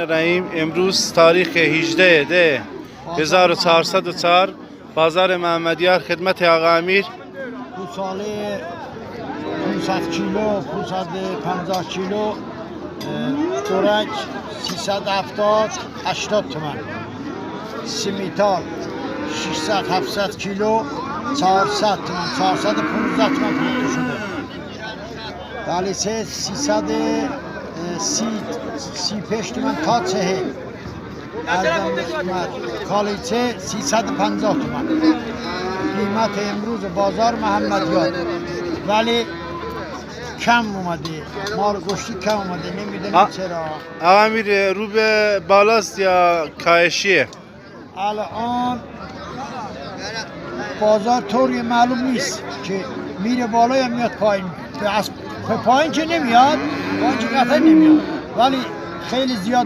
رحیم امروز تاریخ 18 ده 1404 بازار محمدیار خدمت آقا امیر. پوساله 500 کیلو 550 کیلو تورک 370 80 تومن، سیمیتال 600 700 کیلو 400 تومن 415 تومن فروخته شده. دالیسه 335 تومن تا چهه ارزان قیمت، کالیچه 350 تومن. قیمت امروز بازار محمدیار ولی کم اومده، مال گوشتی کم اومده، نمیدونم چرا. آقا امیر رو به بالاست یا کاهشیه؟ الان بازار طوری معلوم نیست که میره بالا یا میاد پایین. پایین که نمیاد، پایین که قطعا نمیاد، ولی خیلی زیاد